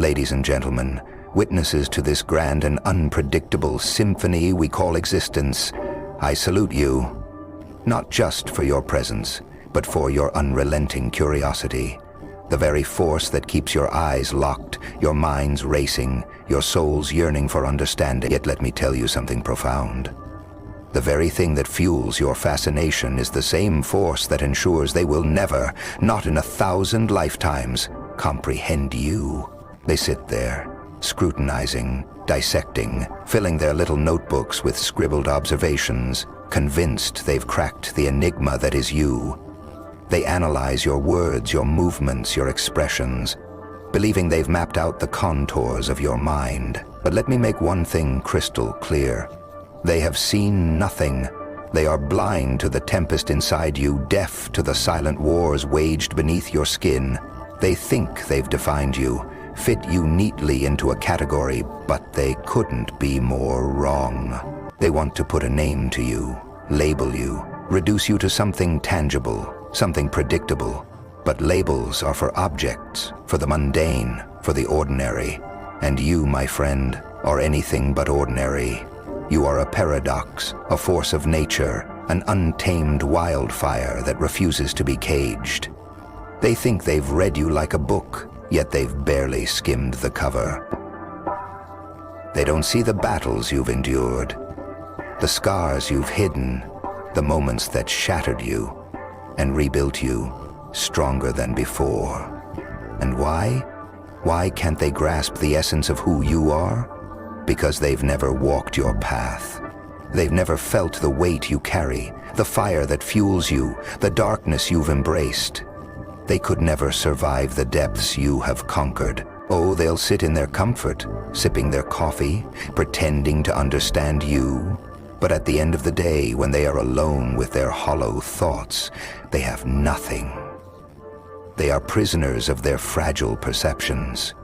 Ladies and gentlemen, witnesses to this grand and unpredictable symphony we call existence, I salute you, not just for your presence, but for your unrelenting curiosity, the very force that keeps your eyes locked, your minds racing, your souls yearning for understanding. Yet let me tell you something profound. The very thing that fuels your fascination is the same force that ensures they will never, not in 1,000 lifetimes, comprehend you. They sit there, scrutinizing, dissecting, filling their little notebooks with scribbled observations, convinced they've cracked the enigma that is you. They analyze your words, your movements, your expressions, believing they've mapped out the contours of your mind. But let me make one thing crystal clear. They have seen nothing. They are blind to the tempest inside you, deaf to the silent wars waged beneath your skin. They think they've defined you, fit you neatly into a category, but they couldn't be more wrong. They want to put a name to you, label you, reduce you to something tangible, something predictable. But labels are for objects, for the mundane, for the ordinary. And you, my friend, are anything but ordinary. You are a paradox, a force of nature, an untamed wildfire that refuses to be caged. They think they've read you like a book, yet they've barely skimmed the cover. They don't see the battles you've endured, the scars you've hidden, the moments that shattered you and rebuilt you stronger than before. And why? Why can't they grasp the essence of who you are? Because they've never walked your path. They've never felt the weight you carry, the fire that fuels you, the darkness you've embraced. They could never survive the depths you have conquered. Oh, they'll sit in their comfort, sipping their coffee, pretending to understand you. But at the end of the day, when they are alone with their hollow thoughts, they have nothing. They are prisoners of their fragile perceptions,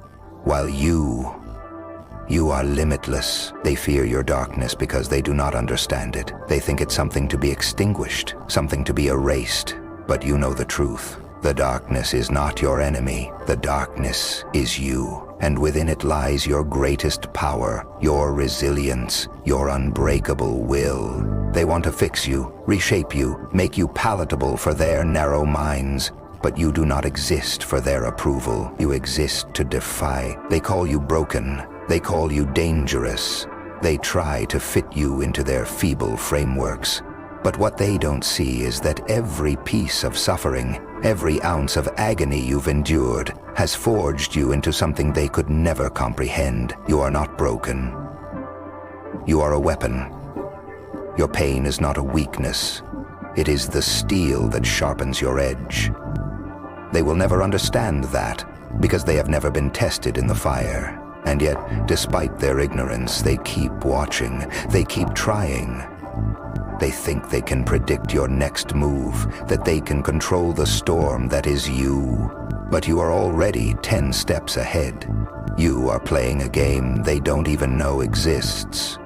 while you are limitless. They fear your darkness because they do not understand it. They think it's something to be extinguished, something to be erased. But you know the truth. The darkness is not your enemy. The darkness is you. And within it lies your greatest power, your resilience, your unbreakable will. They want to fix you, reshape you, make you palatable for their narrow minds. But you do not exist for their approval. You exist to defy. They call you broken. They call you dangerous. They try to fit you into their feeble frameworks. But what they don't see is that every piece of suffering, every ounce of agony you've endured, has forged you into something they could never comprehend. You are not broken. You are a weapon. Your pain is not a weakness. It is the steel that sharpens your edge. They will never understand that because they have never been tested in the fire. And yet, despite their ignorance, they keep watching. They keep trying. They think they can predict your next move, that they can control the storm that is you. But you are already 10 steps ahead. You are playing a game they don't even know exists.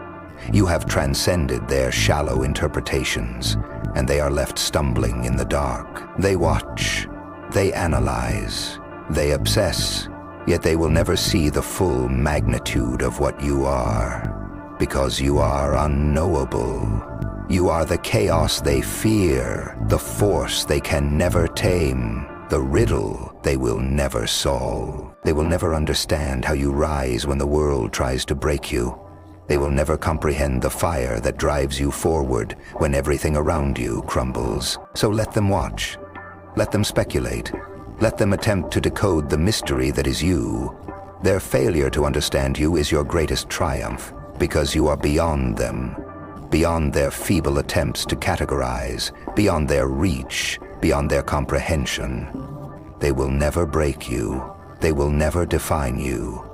You have transcended their shallow interpretations, and they are left stumbling in the dark. They watch, they analyze, they obsess, yet they will never see the full magnitude of what you are, because you are unknowable. You are the chaos they fear, the force they can never tame, the riddle they will never solve. They will never understand how you rise when the world tries to break you. They will never comprehend the fire that drives you forward when everything around you crumbles. So let them watch. Let them speculate. Let them attempt to decode the mystery that is you. Their failure to understand you is your greatest triumph, because you are beyond them. Beyond their feeble attempts to categorize, beyond their reach, beyond their comprehension. They will never break you. They will never define you.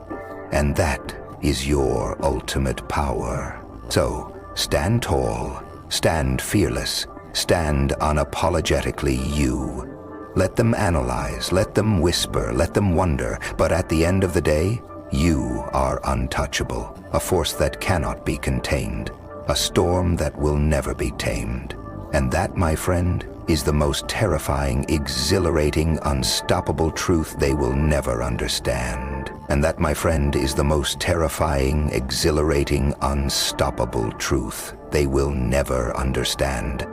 And that is your ultimate power. So, stand tall, stand fearless, stand unapologetically you. Let them analyze, let them whisper, let them wonder, but at the end of the day, you are untouchable, a force that cannot be contained. A storm that will never be tamed. And that, my friend, is the most terrifying, exhilarating, unstoppable truth they will never understand. And that, my friend, is the most terrifying, exhilarating, unstoppable truth they will never understand.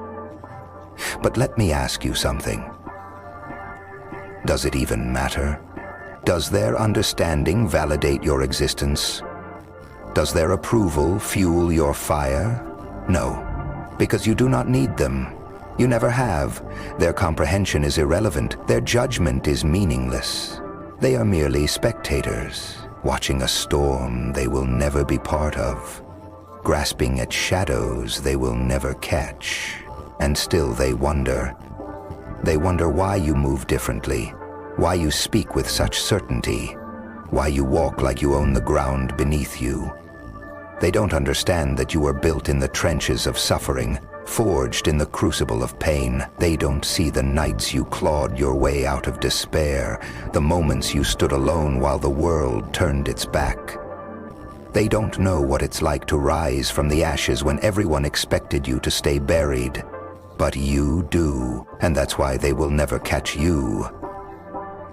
But let me ask you something. Does it even matter? Does their understanding validate your existence? Does their approval fuel your fire? No, because you do not need them. You never have. Their comprehension is irrelevant. Their judgment is meaningless. They are merely spectators, watching a storm they will never be part of, grasping at shadows they will never catch. And still they wonder. They wonder why you move differently, why you speak with such certainty, why you walk like you own the ground beneath you. They don't understand that you were built in the trenches of suffering, forged in the crucible of pain. They don't see the nights you clawed your way out of despair, the moments you stood alone while the world turned its back. They don't know what it's like to rise from the ashes when everyone expected you to stay buried. But you do, and that's why they will never catch you.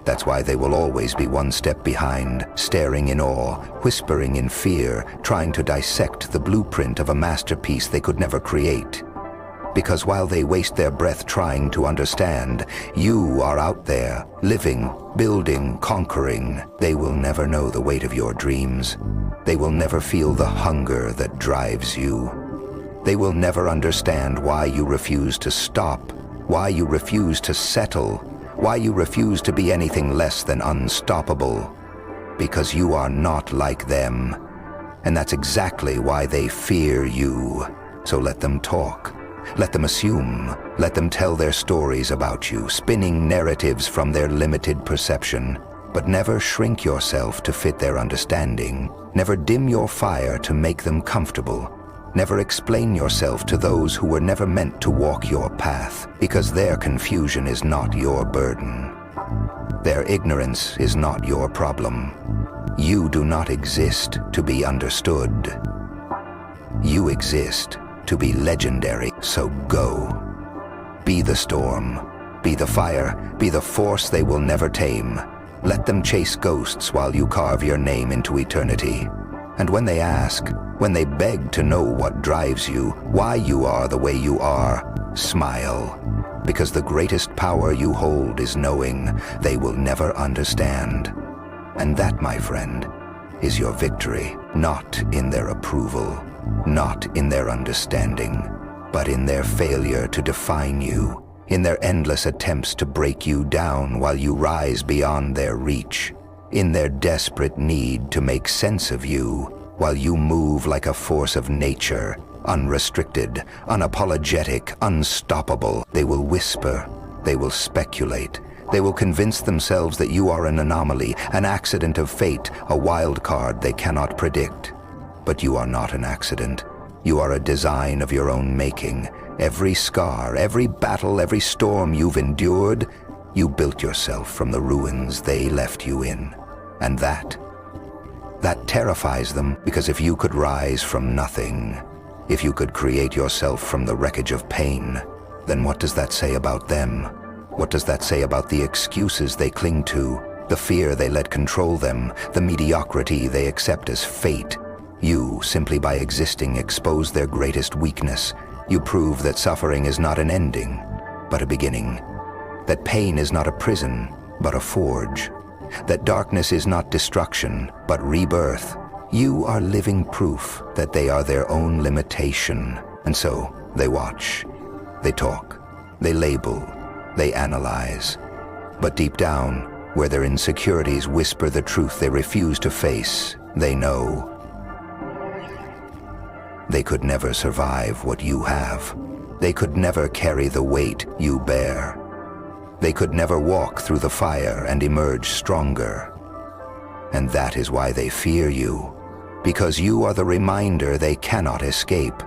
That's why they will always be one step behind, staring in awe, whispering in fear, trying to dissect the blueprint of a masterpiece they could never create. Because while they waste their breath trying to understand, you are out there, living, building, conquering. They will never know the weight of your dreams. They will never feel the hunger that drives you. They will never understand why you refuse to stop, why you refuse to settle, why you refuse to be anything less than unstoppable. Because you are not like them. And that's exactly why they fear you. So let them talk. Let them assume. Let them tell their stories about you, spinning narratives from their limited perception. But never shrink yourself to fit their understanding. Never dim your fire to make them comfortable. Never explain yourself to those who were never meant to walk your path, because their confusion is not your burden. Their ignorance is not your problem. You do not exist to be understood. You exist to be legendary, so go. Be the storm, be the fire, be the force they will never tame. Let them chase ghosts while you carve your name into eternity. And when they ask, when they beg to know what drives you, why you are the way you are, smile. Because the greatest power you hold is knowing they will never understand. And that, my friend, is your victory, not in their approval, not in their understanding, but in their failure to define you, in their endless attempts to break you down while you rise beyond their reach, in their desperate need to make sense of you while you move like a force of nature, unrestricted, unapologetic, unstoppable. They will whisper, they will speculate, they will convince themselves that you are an anomaly, an accident of fate, a wild card they cannot predict. But you are not an accident. You are a design of your own making. Every scar, every battle, every storm you've endured, you built yourself from the ruins they left you in. And that terrifies them, because if you could rise from nothing, if you could create yourself from the wreckage of pain, then what does that say about them? What does that say about the excuses they cling to, the fear they let control them, the mediocrity they accept as fate? You, simply by existing, expose their greatest weakness. You prove that suffering is not an ending, but a beginning. That pain is not a prison, but a forge. That darkness is not destruction, but rebirth. You are living proof that they are their own limitation. And so, they watch, they talk, they label, they analyze. But deep down, where their insecurities whisper the truth they refuse to face, they know they could never survive what you have. They could never carry the weight you bear. They could never walk through the fire and emerge stronger. And that is why they fear you, because you are the reminder they cannot escape,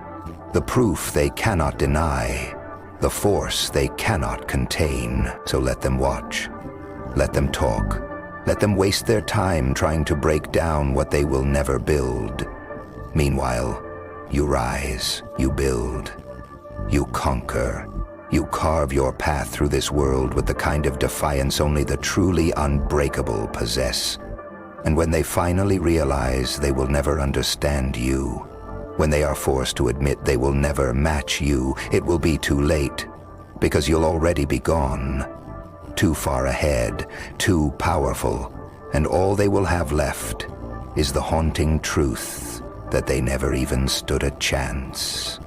the proof they cannot deny, the force they cannot contain. So let them watch, let them talk, let them waste their time trying to break down what they will never build. Meanwhile, you rise, you build, you conquer. You carve your path through this world with the kind of defiance only the truly unbreakable possess. And when they finally realize they will never understand you, when they are forced to admit they will never match you, it will be too late, because you'll already be gone, too far ahead, too powerful, and all they will have left is the haunting truth that they never even stood a chance.